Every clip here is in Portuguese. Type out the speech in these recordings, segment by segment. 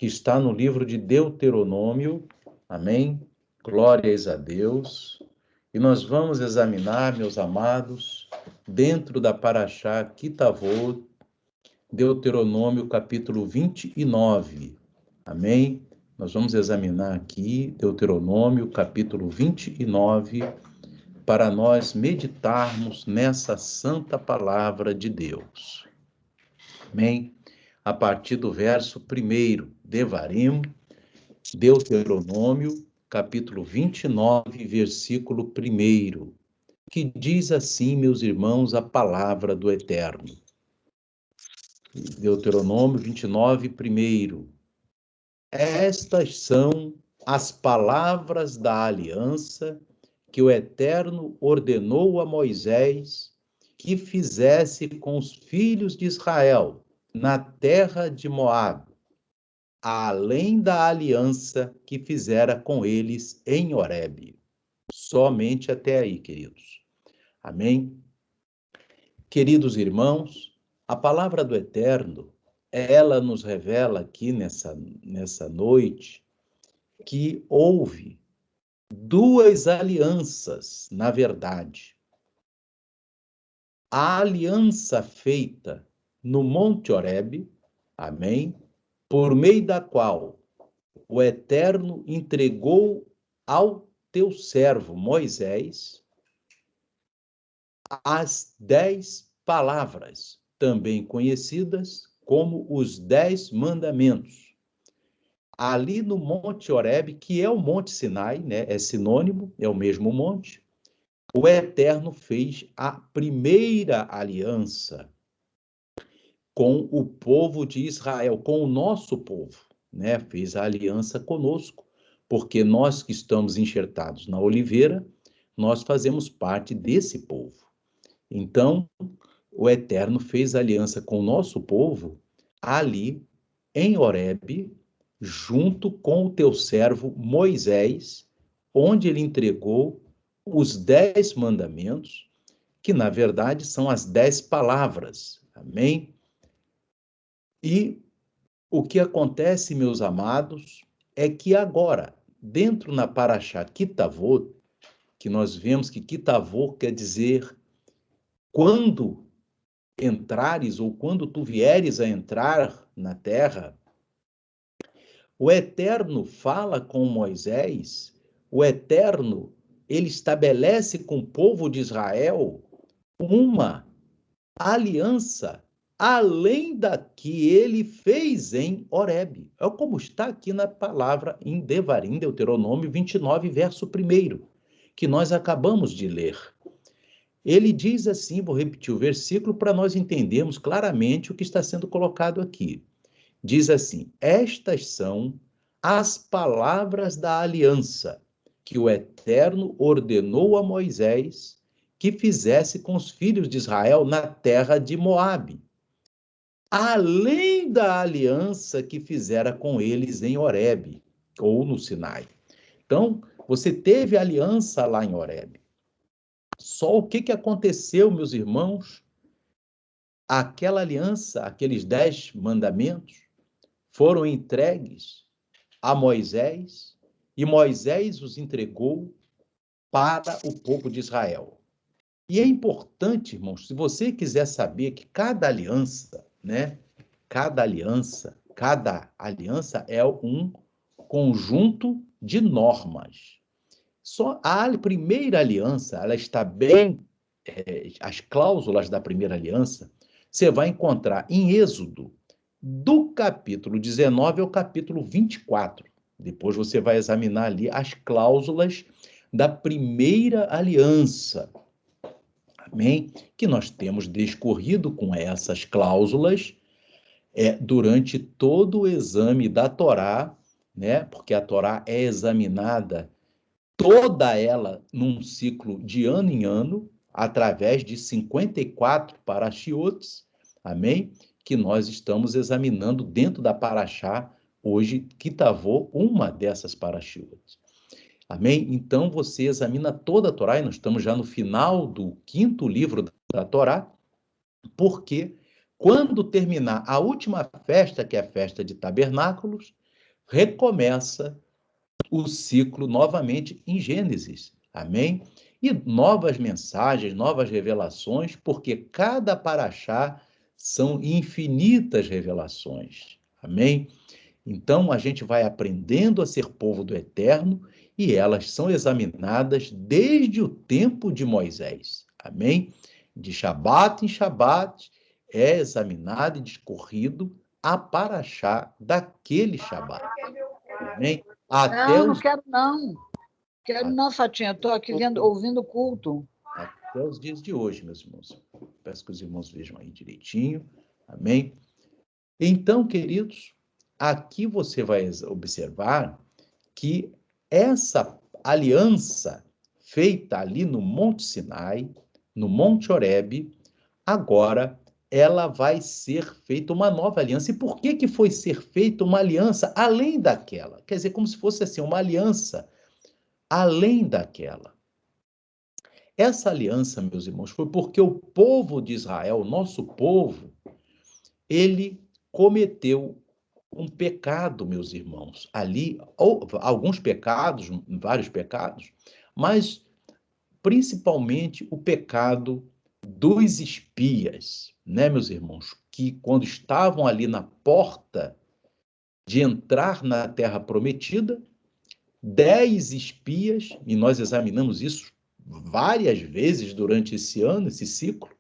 que está no livro de Deuteronômio. Amém? Glórias a Deus. E nós vamos examinar, meus amados, dentro da Parashá Kitavot, Deuteronômio capítulo 29. Amém? Nós vamos examinar aqui Deuteronômio capítulo 29 para nós meditarmos nessa santa palavra de Deus. Amém? A partir do verso 1, Devarim, Deuteronômio capítulo 29, versículo 1, que diz assim, meus irmãos, a palavra do Eterno. Deuteronômio 29, 1. Estas são as palavras da aliança que o Eterno ordenou a Moisés que fizesse com os filhos de Israel na terra de Moabe, além da aliança que fizera com eles em Horebe. Somente até aí, queridos. Amém? Queridos irmãos, a palavra do Eterno, ela nos revela aqui nessa noite que houve duas alianças, na verdade. A aliança feita no Monte Horebe, amém? Por meio da qual o Eterno entregou ao teu servo Moisés as 10 palavras, também conhecidas como os 10 mandamentos. Ali no Monte Horebe, que é o Monte Sinai, né? É sinônimo, é o mesmo monte, o Eterno fez a primeira aliança com o povo de Israel, com o nosso povo, né? Fez a aliança conosco, porque nós que estamos enxertados na oliveira, nós fazemos parte desse povo. Então, o Eterno fez aliança com o nosso povo ali em Horebe, junto com o teu servo Moisés, onde ele entregou os 10 mandamentos, que na verdade são as 10 palavras. Amém? E o que acontece, meus amados, é que agora, dentro na Parashá Kitavot, que nós vemos que Kitavot quer dizer quando entrares ou quando tu vieres a entrar na terra, o Eterno fala com Moisés, o Eterno, ele estabelece com o povo de Israel uma aliança além da que ele fez em Horebe. É como está aqui na palavra em Devarim, Deuteronômio 29, verso 1, que nós acabamos de ler. Ele diz assim, vou repetir o versículo para nós entendermos claramente o que está sendo colocado aqui. Diz assim: estas são as palavras da aliança que o Eterno ordenou a Moisés que fizesse com os filhos de Israel na terra de Moabe, além da aliança que fizera com eles em Horebe, ou no Sinai. Então, você teve aliança lá em Horebe. Só o que aconteceu, meus irmãos? Aquela aliança, aqueles 10 mandamentos, foram entregues a Moisés, e Moisés os entregou para o povo de Israel. E é importante, irmãos, se você quiser saber que cada aliança, né? Cada aliança é um conjunto de normas. Só a primeira aliança, ela está bem, as cláusulas da primeira aliança, você vai encontrar em Êxodo, do capítulo 19 ao capítulo 24. Depois você vai examinar ali as cláusulas da primeira aliança. Amém? Que nós temos discorrido com essas cláusulas durante todo o exame da Torá, né? Porque a Torá é examinada toda ela num ciclo de ano em ano, através de 54 parashiotes, amém? Que nós estamos examinando dentro da Parashá, hoje, Kitavot, uma dessas parashiotes. Amém? Então, você examina toda a Torá, e nós estamos já no final do 5º livro da Torá, porque quando terminar a última festa, que é a festa de tabernáculos, recomeça o ciclo novamente em Gênesis. Amém? E novas mensagens, novas revelações, porque cada paraxá são infinitas revelações. Amém? Então, a gente vai aprendendo a ser povo do Eterno e elas são examinadas desde o tempo de Moisés. Amém? De Shabat em Shabat é examinado e discorrido a paraxá daquele Shabat. Amém? Até Não, não os, quero não. Quero não, Fatinha. Estou aqui ouvindo o culto. até os dias de hoje, meus irmãos. Peço que os irmãos vejam aí direitinho. Amém? Então, queridos, aqui você vai observar que essa aliança feita ali no Monte Sinai, no Monte Horebe, agora ela vai ser feita uma nova aliança. E por que que foi ser feita uma aliança além daquela? Quer dizer, como se fosse assim, uma aliança além daquela. Essa aliança, meus irmãos, foi porque o povo de Israel, o nosso povo, ele cometeu um pecado, meus irmãos. Ali, ou, alguns pecados, vários pecados, mas principalmente o pecado dos espias, né, meus irmãos? Que quando estavam ali na porta de entrar na terra prometida, 10 espias, e nós examinamos isso várias vezes durante esse ano, esse ciclo,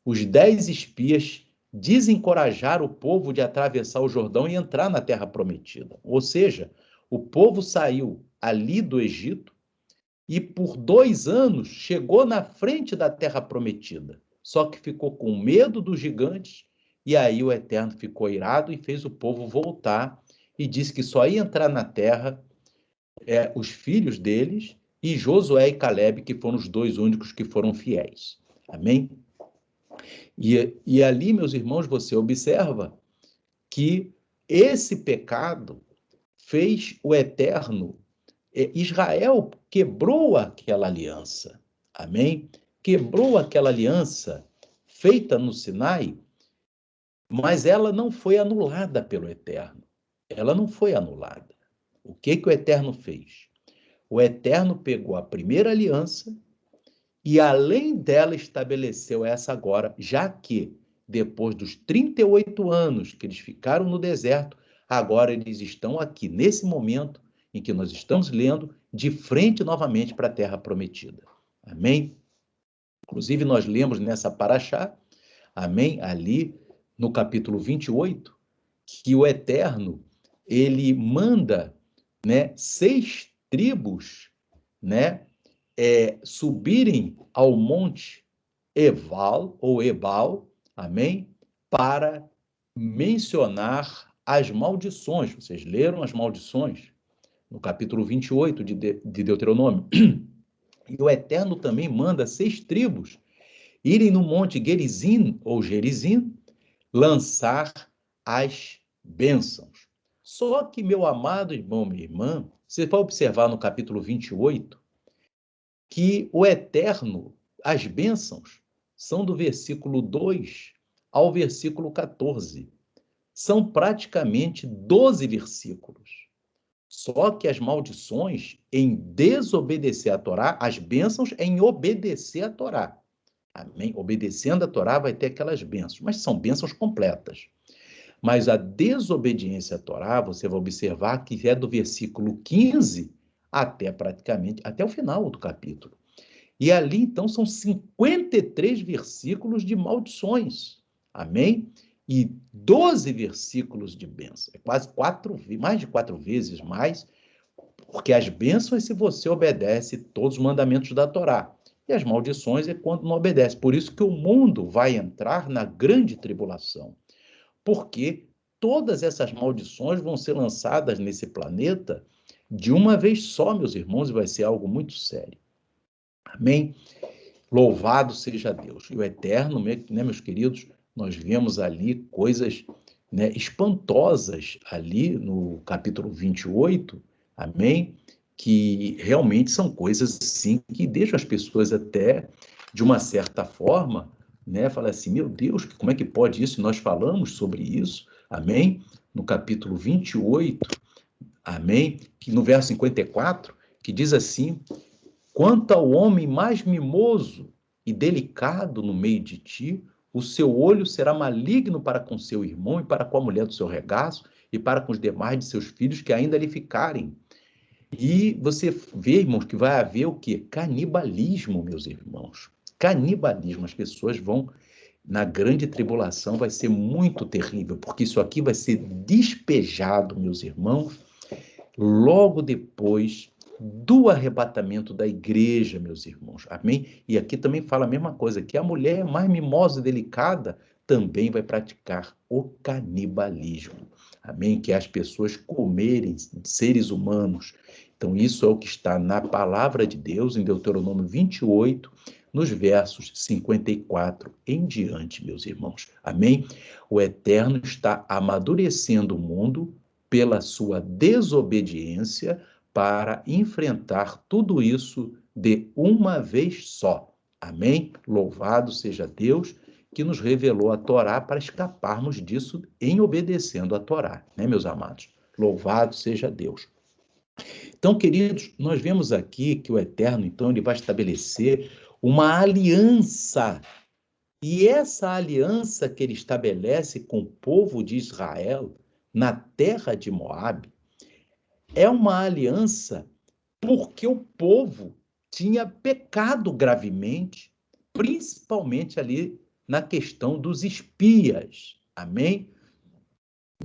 os 10 espias desencorajaram o povo de atravessar o Jordão e entrar na terra prometida. Ou seja, o povo saiu ali do Egito e por 2 anos chegou na frente da terra prometida. Só que ficou com medo dos gigantes e aí o Eterno ficou irado e fez o povo voltar e disse que só ia entrar na terra os filhos deles e Josué e Calebe, que foram os 2 únicos que foram fiéis. Amém? E ali, meus irmãos, você observa que esse pecado fez o Eterno, Israel quebrou aquela aliança, amém? Quebrou aquela aliança feita no Sinai, mas ela não foi anulada pelo Eterno. Ela não foi anulada. O que que o Eterno fez? O Eterno pegou a primeira aliança e, além dela, estabeleceu essa agora, já que, depois dos 38 anos que eles ficaram no deserto, agora eles estão aqui, nesse momento em que nós estamos lendo, de frente novamente para a terra prometida. Amém? Inclusive, nós lemos nessa paraxá, amém? Ali, no capítulo 28, que o Eterno, ele manda, né, 6 tribos, né, subirem ao monte Eval, ou Ebal, amém? Para mencionar as maldições. Vocês leram as maldições no capítulo 28 de Deuteronômio. E o Eterno também manda 6 tribos irem no monte Gerizim, ou Gerizim, lançar as bênçãos. Só que, meu amado irmão, minha irmã, você vai observar no capítulo 28, que o Eterno, as bênçãos, são do versículo 2 ao versículo 14. São praticamente 12 versículos. Só que as maldições em desobedecer a Torá, as bênçãos em obedecer a Torá. Amém? Obedecendo a Torá vai ter aquelas bênçãos, mas são bênçãos completas. Mas a desobediência à Torá, você vai observar que é do versículo 15 até praticamente, até o final do capítulo. E ali, então, são 53 versículos de maldições. Amém? E 12 versículos de bênção. É quase mais de 4 vezes mais, porque as bênçãos se você obedece todos os mandamentos da Torá. E as maldições é quando não obedece. Por isso que o mundo vai entrar na grande tribulação. Porque todas essas maldições vão ser lançadas nesse planeta de uma vez só, meus irmãos, e vai ser algo muito sério. Amém? Louvado seja Deus. E o Eterno, né, meus queridos, nós vemos ali coisas, né, espantosas ali no capítulo 28, amém? Que realmente são coisas, assim, que deixam as pessoas até, de uma certa forma, né, falar assim, meu Deus, como é que pode isso? Nós falamos sobre isso, amém? No capítulo 28, Amém? Que no verso 54, que diz assim: quanto ao homem mais mimoso e delicado no meio de ti, o seu olho será maligno para com seu irmão e para com a mulher do seu regaço e para com os demais de seus filhos que ainda lhe ficarem. E você vê, irmãos, que vai haver o quê? Canibalismo, meus irmãos. Canibalismo. As pessoas vão, na grande tribulação, vai ser muito terrível, porque isso aqui vai ser despejado, meus irmãos, logo depois do arrebatamento da igreja, meus irmãos. Amém? E aqui também fala a mesma coisa, que a mulher mais mimosa e delicada também vai praticar o canibalismo. Amém? Que é as pessoas comerem seres humanos. Então, isso é o que está na palavra de Deus, em Deuteronômio 28, nos versos 54 em diante, meus irmãos. Amém? O Eterno está amadurecendo o mundo pela sua desobediência para enfrentar tudo isso de uma vez só. Amém? Louvado seja Deus que nos revelou a Torá para escaparmos disso em obedecendo a Torá, né, meus amados? Louvado seja Deus. Então, queridos, nós vemos aqui que o Eterno, então, ele vai estabelecer uma aliança. E essa aliança que ele estabelece com o povo de Israel na terra de Moabe é uma aliança porque o povo tinha pecado gravemente, principalmente ali na questão dos espias. Amém?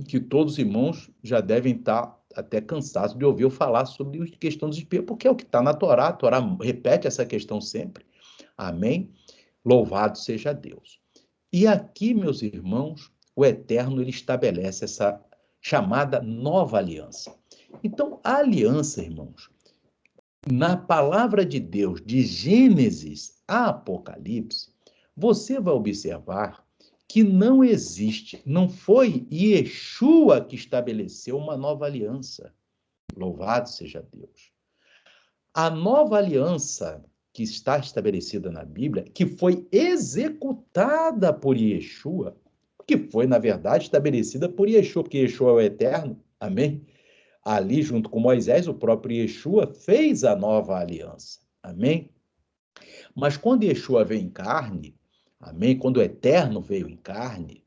Que todos os irmãos já devem estar até cansados de ouvir eu falar sobre a questão dos espias, porque é o que está na Torá. A Torá repete essa questão sempre. Amém? Louvado seja Deus. E aqui, meus irmãos, o Eterno ele estabelece essa chamada nova aliança. Então, a aliança, irmãos, na palavra de Deus, de Gênesis a Apocalipse, você vai observar que não existe, não foi Yeshua que estabeleceu uma nova aliança. Louvado seja Deus. A nova aliança que está estabelecida na Bíblia, que foi executada por Yeshua, que foi, na verdade, estabelecida por Yeshua, porque Yeshua é o Eterno, amém? Ali, junto com Moisés, o próprio Yeshua fez a nova aliança, amém? Mas quando Yeshua veio em carne, amém? Quando o Eterno veio em carne,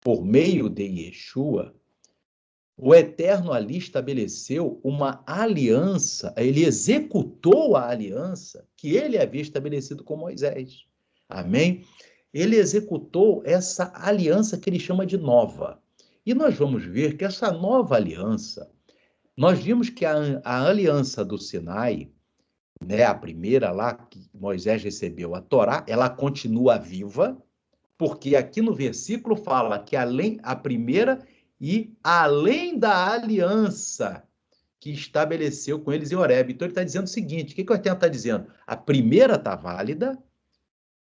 por meio de Yeshua, o Eterno ali estabeleceu uma aliança, ele executou a aliança que ele havia estabelecido com Moisés. Amém? Ele executou essa aliança que ele chama de nova. E nós vamos ver que essa nova aliança, nós vimos que a aliança do Sinai, né, a primeira lá que Moisés recebeu, a Torá, ela continua viva, porque aqui no versículo fala que além a primeira e além da aliança que estabeleceu com eles em Horebe. Então ele está dizendo o seguinte: o que o Eterno está dizendo? A primeira está válida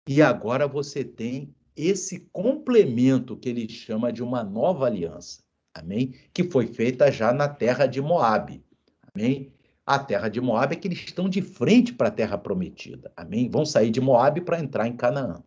e agora você tem esse complemento que ele chama de uma nova aliança, amém? Que foi feita já na terra de Moabe, amém? A terra de Moabe é que eles estão de frente para a terra prometida, amém? Vão sair de Moabe para entrar em Canaã.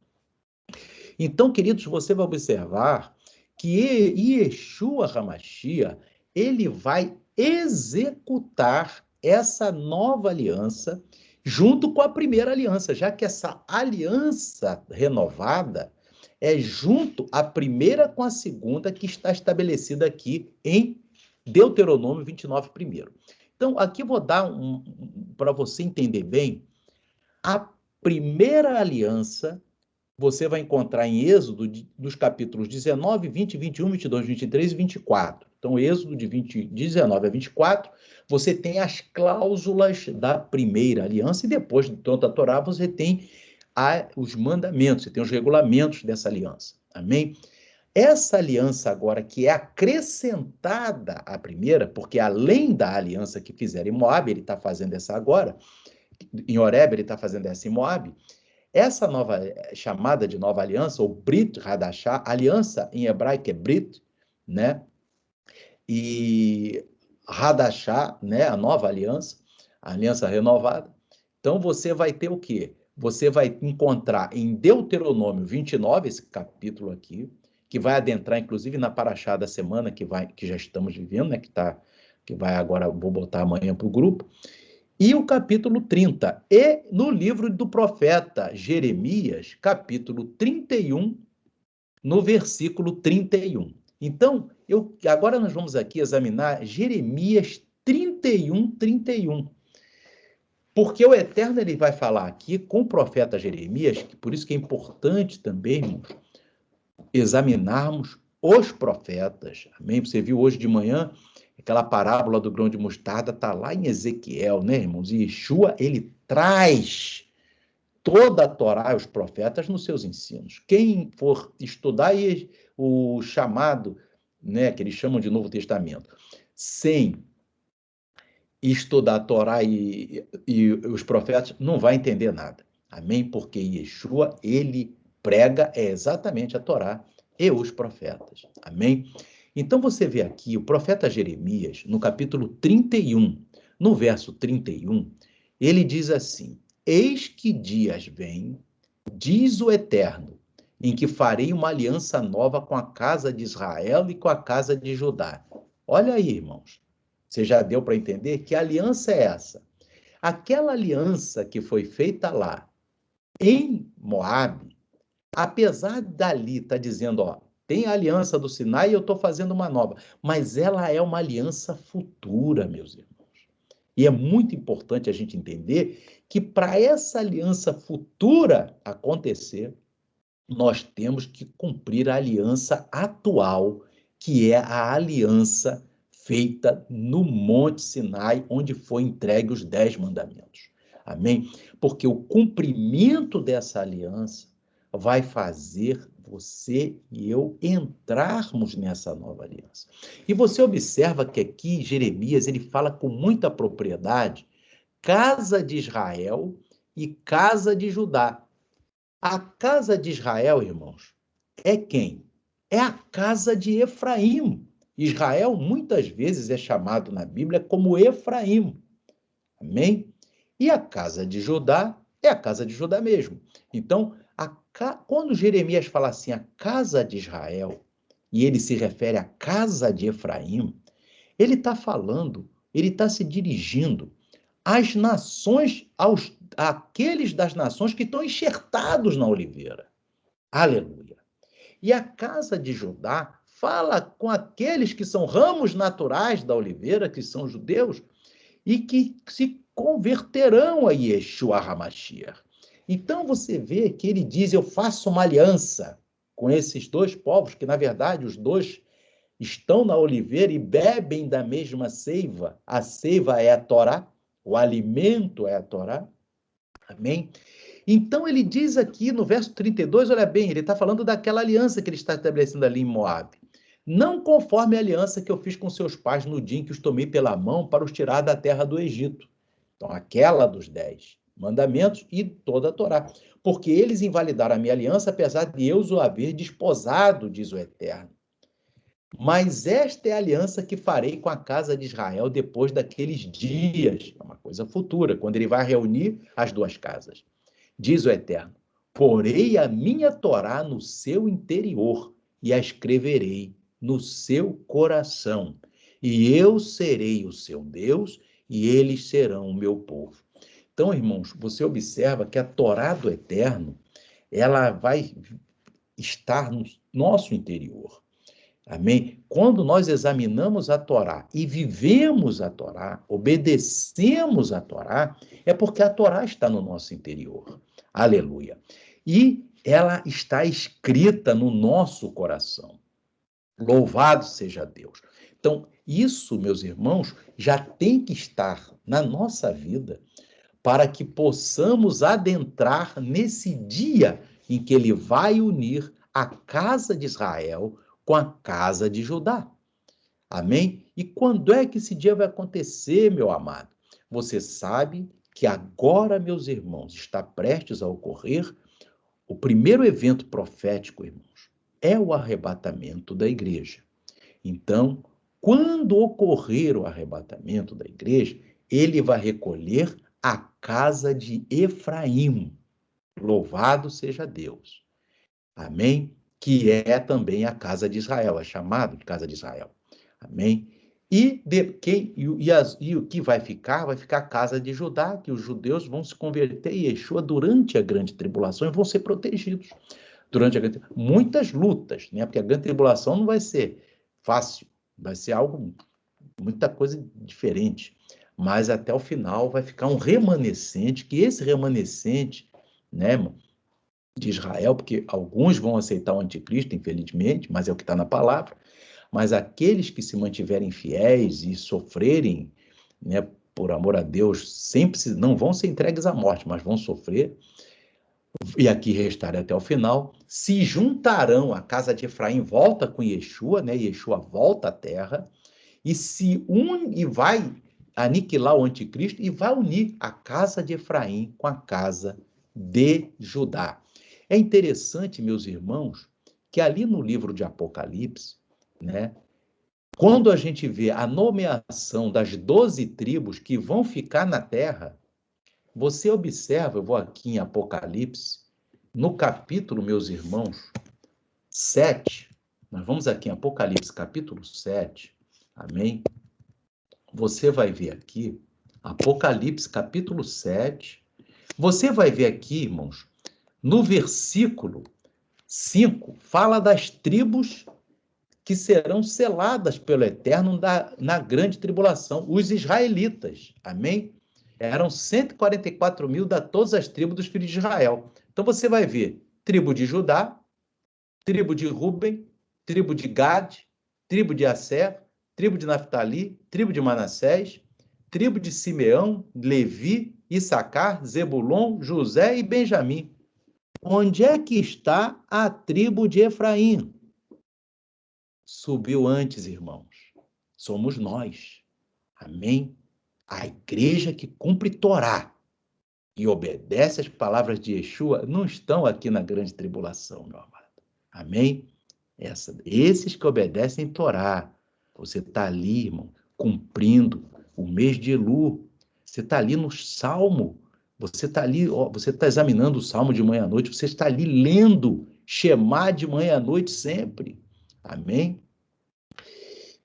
Então, queridos, você vai observar que Yeshua HaMashiach, ele vai executar essa nova aliança junto com a primeira aliança, já que essa aliança renovada é junto a primeira com a segunda que está estabelecida aqui em Deuteronômio 29 primeiro. Então, aqui vou dar para você entender bem, a primeira aliança você vai encontrar em Êxodo dos capítulos 19, 20, 21, 22, 23 e 24. Então, Êxodo de 19 a 24, você tem as cláusulas da primeira aliança e depois de toda a Torá você tem os mandamentos, você tem os regulamentos dessa aliança. Amém? Essa aliança agora que é acrescentada à primeira, porque além da aliança que fizeram em Moabe, ele está fazendo essa agora, em Horebe ele está fazendo essa em Moabe, essa nova chamada de nova aliança, ou Brit Hadashah, aliança em hebraico é Brit, né? E Hadashah, né? A nova aliança, a aliança renovada. Então você vai ter o quê? Você vai encontrar em Deuteronômio 29, esse capítulo aqui, que vai adentrar inclusive na paraxá da semana que já estamos vivendo, né? Que está que vai agora, vou botar amanhã para o grupo, e o capítulo 30. E no livro do profeta Jeremias, capítulo 31, no versículo 31. Então, agora nós vamos aqui examinar Jeremias 31, 31. Porque o Eterno ele vai falar aqui com o profeta Jeremias, que por isso que é importante também, irmãos, examinarmos os profetas. Amém? Você viu hoje de manhã, aquela parábola do grão de mostarda está lá em Ezequiel, né, irmãos? E Yeshua, ele traz toda a Torá e os profetas nos seus ensinos. Quem for estudar o chamado, né, que eles chamam de Novo Testamento, sem estudar a Torá e os profetas, não vai entender nada. Amém? Porque Yeshua, ele prega exatamente a Torá e os profetas. Amém? Então você vê aqui o profeta Jeremias, no capítulo 31, no verso 31, ele diz assim: Eis que dias vêm, diz o Eterno, em que farei uma aliança nova com a casa de Israel e com a casa de Judá. Olha aí, irmãos. Você já deu para entender que aliança é essa? Aquela aliança que foi feita lá em Moabe, apesar dali estar dizendo, ó, tem a aliança do Sinai e eu estou fazendo uma nova, mas ela é uma aliança futura, meus irmãos. E é muito importante a gente entender que para essa aliança futura acontecer, nós temos que cumprir a aliança atual, que é a aliança feita no Monte Sinai, onde foi entregue os 10 mandamentos. Amém? Porque o cumprimento dessa aliança vai fazer você e eu entrarmos nessa nova aliança. E você observa que aqui Jeremias, ele fala com muita propriedade, casa de Israel e casa de Judá. A casa de Israel, irmãos, é quem? É a casa de Efraim. Israel muitas vezes é chamado na Bíblia como Efraim. Amém? E a casa de Judá é a casa de Judá mesmo. Então, quando Jeremias fala assim, a casa de Israel, e ele se refere à casa de Efraim, ele está falando, ele está se dirigindo às nações, àqueles das nações que estão enxertados na oliveira. Aleluia. E a casa de Judá fala com aqueles que são ramos naturais da oliveira, que são judeus, e que se converterão a Yeshua HaMashiach. Então você vê que ele diz, eu faço uma aliança com esses dois povos, que na verdade os dois estão na oliveira e bebem da mesma seiva. A seiva é a Torá, o alimento é a Torá. Amém? Então ele diz aqui no verso 32, olha bem, ele está falando daquela aliança que ele está estabelecendo ali em Moabe. Não conforme a aliança que eu fiz com seus pais no dia em que os tomei pela mão para os tirar da terra do Egito. Então, aquela dos 10 mandamentos e toda a Torá. Porque eles invalidaram a minha aliança, apesar de eu os haver desposado, diz o Eterno. Mas esta é a aliança que farei com a casa de Israel depois daqueles dias. É uma coisa futura, quando ele vai reunir as duas casas. Diz o Eterno, porei a minha Torá no seu interior e a escreverei no seu coração. E eu serei o seu Deus e eles serão o meu povo. Então, irmãos, você observa que a Torá do Eterno, ela vai estar no nosso interior. Amém? Quando nós examinamos a Torá e vivemos a Torá, obedecemos a Torá, é porque a Torá está no nosso interior. Aleluia. E ela está escrita no nosso coração. Louvado seja Deus. Então, isso, meus irmãos, já tem que estar na nossa vida para que possamos adentrar nesse dia em que ele vai unir a casa de Israel com a casa de Judá. Amém? E quando é que esse dia vai acontecer, meu amado? Você sabe que agora, meus irmãos, está prestes a ocorrer o primeiro evento profético, irmãos, é o arrebatamento da igreja. Então, quando ocorrer o arrebatamento da igreja, ele vai recolher a casa de Efraim. Louvado seja Deus. Amém? Que é também a casa de Israel, é chamado de casa de Israel. Amém? E o que vai ficar a casa de Judá, que os judeus vão se converter em Yeshua durante a grande tribulação e vão ser protegidos. Muitas lutas, né? Porque a grande tribulação não vai ser fácil, vai ser algo, muita coisa diferente. Mas até o final vai ficar um remanescente, que esse remanescente, né, de Israel, porque alguns vão aceitar o anticristo, infelizmente, mas é o que está na palavra, mas aqueles que se mantiverem fiéis e sofrerem, né, por amor a Deus, sempre não vão ser entregues à morte, mas vão sofrer, e aqui restarem até o final, se juntarão, a casa de Efraim volta com Yeshua, né? Yeshua volta à terra, e e vai aniquilar o anticristo, e vai unir a casa de Efraim com a casa de Judá. É interessante, meus irmãos, que ali no livro de Apocalipse, né, quando a gente vê a nomeação das 12 tribos que vão ficar na terra, você observa, eu vou aqui em Apocalipse, no capítulo, meus irmãos, 7, nós vamos aqui em Apocalipse, capítulo 7, amém? Você vai ver aqui, Apocalipse, capítulo 7, você vai ver aqui, irmãos, no versículo 5, fala das tribos que serão seladas pelo Eterno na grande tribulação, os israelitas, amém? Eram 144 mil de todas as tribos dos filhos de Israel. Então você vai ver tribo de Judá, tribo de Ruben, tribo de Gad, tribo de Asser, tribo de Naftali, tribo de Manassés, tribo de Simeão, Levi, Issacar, Zebulon, José e Benjamim. Onde é que está a tribo de Efraim? Subiu antes, irmãos. Somos nós. Amém? A igreja que cumpre Torá e obedece às palavras de Yeshua não estão aqui na grande tribulação, meu amado. Amém? Esses que obedecem Torá. Você está ali, irmão, cumprindo o mês de Elul. Você está ali no Salmo. Você está ali, você está examinando o Salmo de manhã à noite. Você está ali lendo Shemá de manhã à noite sempre. Amém?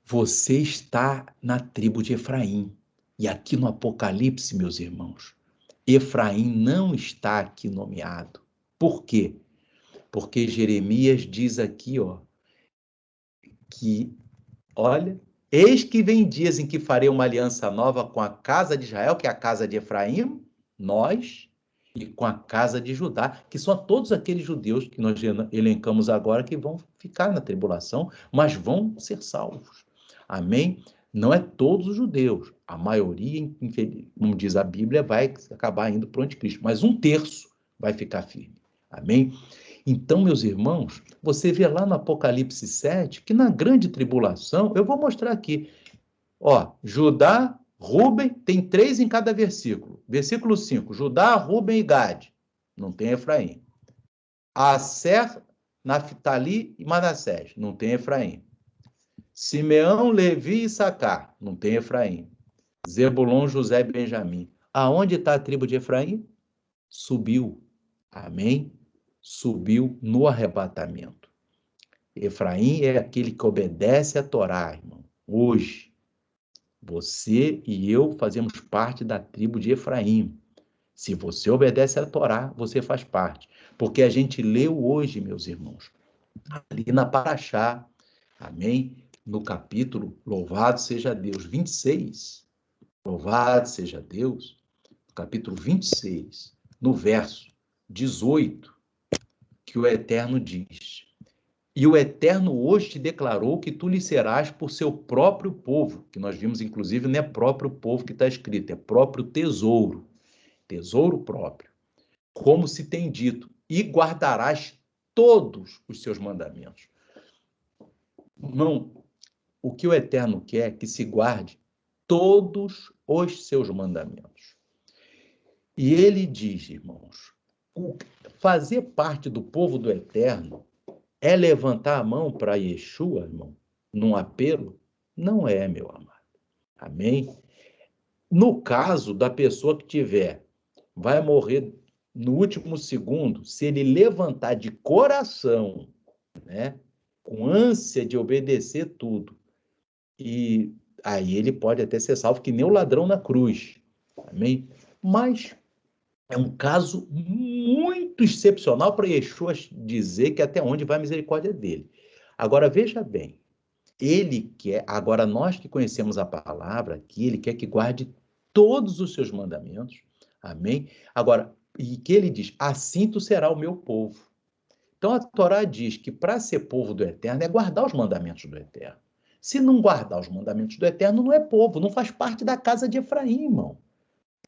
Você está na tribo de Efraim. E aqui no Apocalipse, meus irmãos, Efraim não está aqui nomeado. Por quê? Porque Jeremias diz aqui, que, olha, eis que vem dias em que farei uma aliança nova com a casa de Israel, que é a casa de Efraim, nós, e com a casa de Judá, que são todos aqueles judeus que nós elencamos agora que vão ficar na tribulação, mas vão ser salvos. Amém? Não é todos os judeus. A maioria, como diz a Bíblia, vai acabar indo para o anticristo, mas 1/3 vai ficar firme. Amém? Então, meus irmãos, você vê lá no Apocalipse 7 que na grande tribulação, eu vou mostrar aqui, Judá, Ruben, tem 3 em cada versículo. Versículo 5, Judá, Ruben e Gade. Não tem Efraim. Asser, Naftali e Manassés. Não tem Efraim. Simeão, Levi e Issacar. Não tem Efraim. Zebulon, José e Benjamim. Aonde está a tribo de Efraim? Subiu. Amém? Subiu no arrebatamento. Efraim é aquele que obedece a Torá, irmão. Hoje, você e eu fazemos parte da tribo de Efraim. Se você obedece a Torá, você faz parte. Porque a gente leu hoje, meus irmãos, ali na Paraxá, amém? No capítulo, louvado seja Deus, 26. Louvado seja Deus, no capítulo 26, no verso 18, que o Eterno diz: e o Eterno hoje te declarou que tu lhe serás por seu próprio povo, que nós vimos, inclusive, não é próprio povo que está escrito, é próprio tesouro, tesouro próprio, como se tem dito, e guardarás todos os seus mandamentos. Não, o que o Eterno quer é que se guarde todos os seus mandamentos. E ele diz, irmãos, fazer parte do povo do Eterno é levantar a mão para Yeshua, irmão, num apelo? Não é, meu amado. Amém? No caso da pessoa que vai morrer no último segundo, se ele levantar de coração, né, com ânsia de obedecer tudo, e aí ele pode até ser salvo, que nem o ladrão na cruz. Amém? Mas é um caso muito excepcional para Yeshua dizer que até onde vai a misericórdia dele. Agora, veja bem, ele quer, agora nós que conhecemos a palavra, que ele quer que guarde todos os seus mandamentos, amém? Agora, e que ele diz, assim tu será o meu povo. Então a Torá diz que para ser povo do Eterno é guardar os mandamentos do Eterno. Se não guardar os mandamentos do Eterno, não é povo, não faz parte da casa de Efraim, irmão.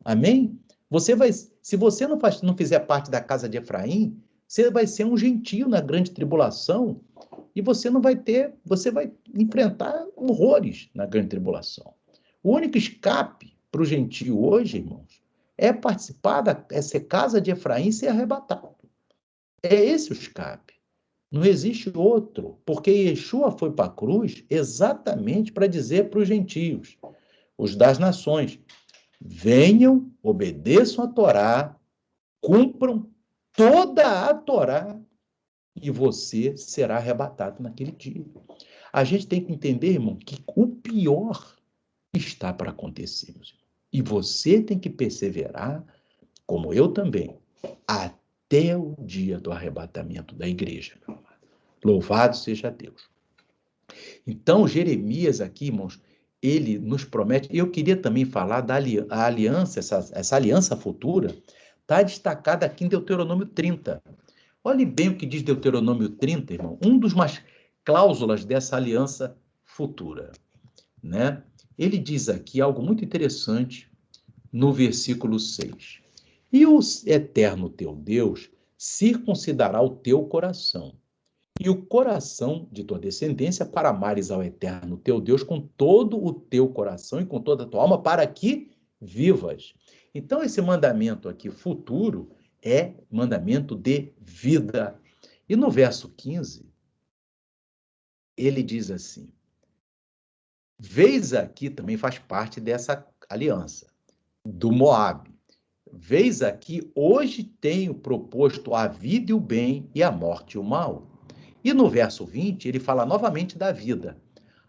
Amém? Se você não fizer parte da casa de Efraim, você vai ser um gentio na grande tribulação e você vai enfrentar horrores na grande tribulação. O único escape para o gentio hoje, irmãos, é ser casa de Efraim e ser arrebatado. É esse o escape. Não existe outro, porque Yeshua foi para a cruz exatamente para dizer para os gentios, os das nações, venham, obedeçam a Torá, cumpram toda a Torá e você será arrebatado naquele dia. A gente tem que entender, irmão, que o pior está para acontecer, meus irmãos. E você tem que perseverar, como eu também, até o dia do arrebatamento da igreja, meu amado. Louvado seja Deus. Então, Jeremias aqui, irmãos, ele nos promete, e eu queria também falar da aliança, essa aliança futura, está destacada aqui em Deuteronômio 30. Olhe bem o que diz Deuteronômio 30, irmão, um dos mais cláusulas dessa aliança futura, né? Ele diz aqui algo muito interessante no versículo 6. E o Eterno teu Deus circuncidará o teu coração e o coração de tua descendência para amares ao Eterno teu Deus com todo o teu coração e com toda a tua alma, para que vivas. Então, esse mandamento aqui futuro é mandamento de vida. E no verso 15, ele diz assim, vês aqui, também faz parte dessa aliança, do Moabe. Vês aqui, hoje tenho proposto a vida e o bem, e a morte e o mal. E no verso 20, ele fala novamente da vida.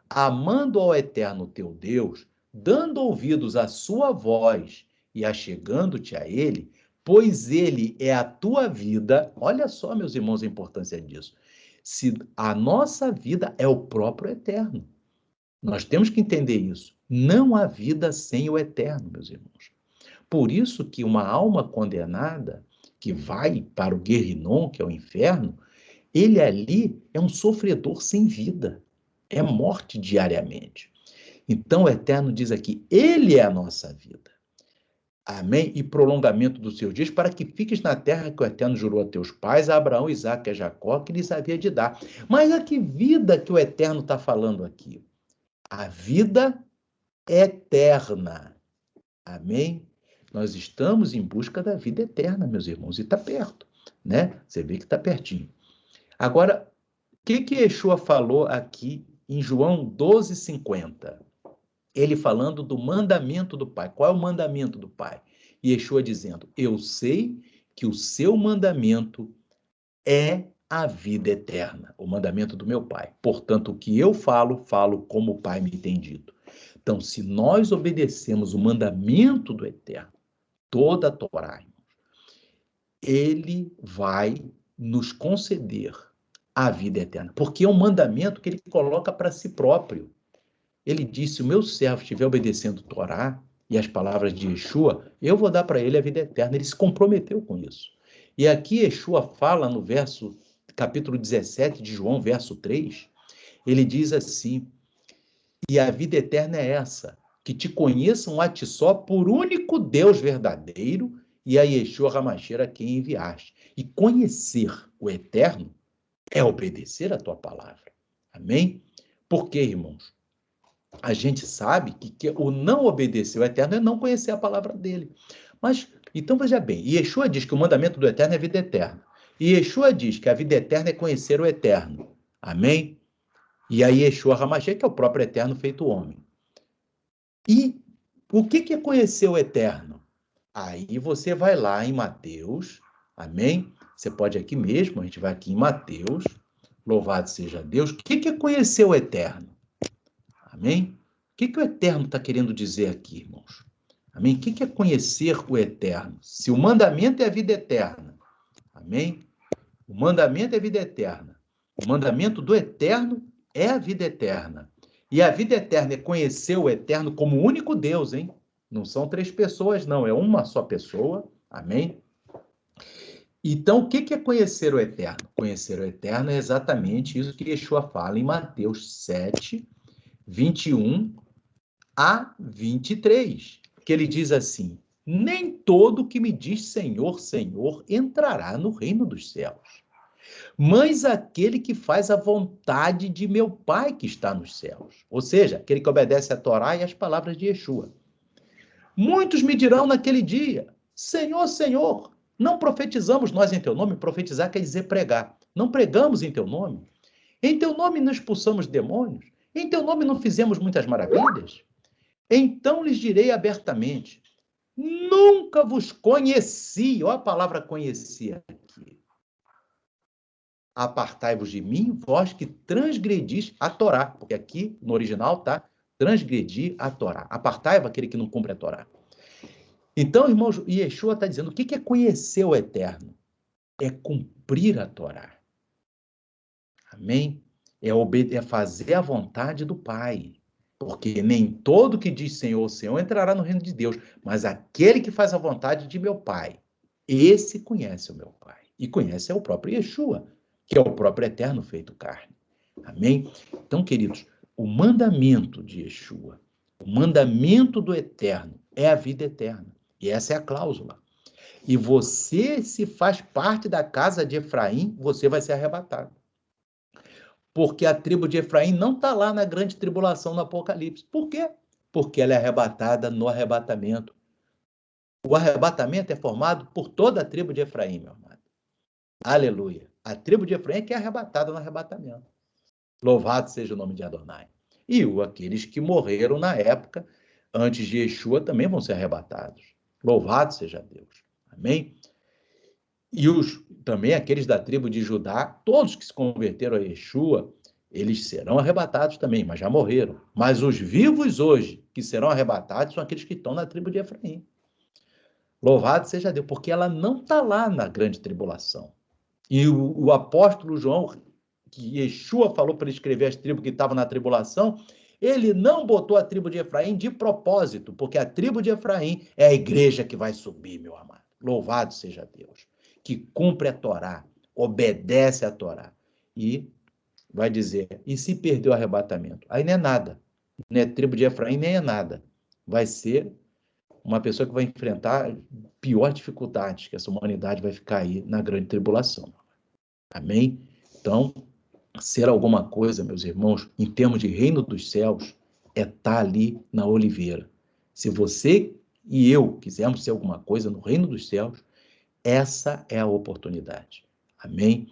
Amando ao Eterno teu Deus, dando ouvidos à sua voz e achegando-te a ele, pois ele é a tua vida. Olha só, meus irmãos, a importância disso. Se a nossa vida é o próprio Eterno. Nós temos que entender isso. Não há vida sem o Eterno, meus irmãos. Por isso que uma alma condenada, que vai para o Guerrinom, que é o inferno, ele ali é um sofredor sem vida. É morte diariamente. Então o Eterno diz aqui, ele é a nossa vida. Amém? E prolongamento dos seus dias, para que fiques na terra que o Eterno jurou a teus pais, a Abraão, Isaque e a Jacó, que lhes havia de dar. Mas a que vida que o Eterno está falando aqui? A vida eterna. Amém? Nós estamos em busca da vida eterna, meus irmãos, e está perto, né? Você vê que está pertinho. Agora, o que Yeshua falou aqui em João 12,50? Ele falando do mandamento do Pai. Qual é o mandamento do Pai? Yeshua dizendo, eu sei que o seu mandamento é a vida eterna, o mandamento do meu Pai. Portanto, o que eu falo, falo como o Pai me tem dito. Então, se nós obedecemos o mandamento do Eterno, toda a Torá, ele vai nos conceder a vida eterna, porque é um mandamento que ele coloca para si próprio. Ele disse, o meu servo estiver obedecendo a Torá e as palavras de Yeshua, eu vou dar para ele a vida eterna. Ele se comprometeu com isso. E aqui Yeshua fala no capítulo 17 de João, verso 3, ele diz assim, e a vida eterna é essa, que te conheçam a ti só por único Deus verdadeiro e a Yeshua HaMashiach a quem enviaste. E conhecer o eterno é obedecer a tua palavra. Amém? Por quê, irmãos? A gente sabe que o não obedecer o eterno é não conhecer a palavra dele. Mas, então veja bem, Yeshua diz que o mandamento do eterno é a vida eterna. E Yeshua diz que a vida eterna é conhecer o eterno. Amém? E aí Yeshua HaMashiach, que é o próprio eterno feito homem. E o que é conhecer o eterno? Aí você vai lá em Mateus, amém? Você pode aqui mesmo, a gente vai aqui em Mateus, louvado seja Deus. O que é conhecer o eterno? Amém? que o Eterno está querendo dizer aqui, irmãos? Amém? O que é conhecer o Eterno? Se o mandamento é a vida eterna, amém? O mandamento é a vida eterna. O mandamento do Eterno é a vida eterna. E a vida eterna é conhecer o Eterno como o único Deus, hein? Não são 3 pessoas, não. É uma só pessoa. Amém? Então, o que é conhecer o Eterno? Conhecer o Eterno é exatamente isso que Yeshua fala em Mateus 7, 21 a 23. Que ele diz assim: nem todo que me diz Senhor, Senhor entrará no reino dos céus, mas aquele que faz a vontade de meu Pai que está nos céus. Ou seja, aquele que obedece à Torá e às palavras de Yeshua. Muitos me dirão naquele dia: Senhor, Senhor, não profetizamos nós em teu nome? Profetizar quer dizer pregar. Não pregamos em teu nome? Em teu nome não expulsamos demônios? Em teu nome não fizemos muitas maravilhas? Então lhes direi abertamente: nunca vos conheci. Olha a palavra conheci aqui. Apartai-vos de mim, vós que transgredis a Torá. Porque aqui, no original, está transgredir a Torá. Apartai-vos aquele que não cumpre a Torá. Então, irmãos, Yeshua está dizendo, o que é conhecer o Eterno? É cumprir a Torá. Amém? É fazer a vontade do Pai. Porque nem todo que diz Senhor, Senhor entrará no reino de Deus, mas aquele que faz a vontade de meu Pai, esse conhece o meu Pai. E conhece o próprio Yeshua, que é o próprio Eterno feito carne. Amém? Então, queridos, o mandamento de Yeshua, o mandamento do Eterno é a vida eterna. E essa é a cláusula. E você, se faz parte da casa de Efraim, você vai ser arrebatado. Porque a tribo de Efraim não está lá na grande tribulação no Apocalipse. Por quê? Porque ela é arrebatada no arrebatamento. O arrebatamento é formado por toda a tribo de Efraim, meu amado. Aleluia. A tribo de Efraim é que é arrebatada no arrebatamento. Louvado seja o nome de Adonai. E aqueles que morreram na época, antes de Yeshua, também vão ser arrebatados. Louvado seja Deus. Amém? E também aqueles da tribo de Judá, todos que se converteram a Yeshua, eles serão arrebatados também, mas já morreram. Mas os vivos hoje, que serão arrebatados, são aqueles que estão na tribo de Efraim. Louvado seja Deus, porque ela não está lá na grande tribulação. E o apóstolo João, que Yeshua falou para ele escrever as tribos que estavam na tribulação, ele não botou a tribo de Efraim de propósito, porque a tribo de Efraim é a igreja que vai subir, meu amado. Louvado seja Deus, que cumpre a Torá, obedece a Torá. E vai dizer, e se perdeu o arrebatamento? Aí não é nada. Não é tribo de Efraim, nem é nada. Vai ser uma pessoa que vai enfrentar pior dificuldade, que essa humanidade vai ficar aí na grande tribulação. Amém? Então, ser alguma coisa, meus irmãos, em termos de reino dos céus, é estar ali na oliveira. Se você e eu quisermos ser alguma coisa no reino dos céus, essa é a oportunidade. Amém?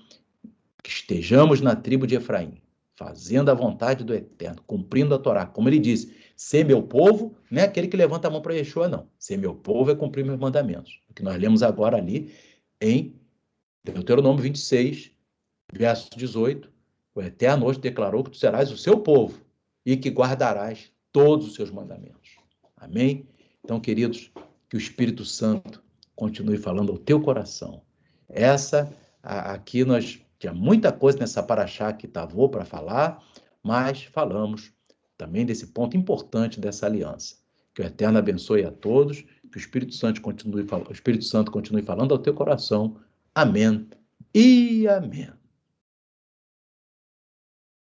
Que estejamos na tribo de Efraim, fazendo a vontade do Eterno, cumprindo a Torá. Como ele disse, ser meu povo não é aquele que levanta a mão para Yeshua, não. Ser meu povo é cumprir meus mandamentos. O que nós lemos agora ali em Deuteronômio 26, verso 18, o Eterno hoje declarou que tu serás o seu povo e que guardarás todos os seus mandamentos. Amém? Então, queridos, que o Espírito Santo continue falando ao teu coração. Aqui nós tinha muita coisa nessa paraxá que Tavô para falar, mas falamos também desse ponto importante dessa aliança. Que o Eterno abençoe a todos, que o Espírito Santo continue falando ao teu coração. Amém e amém.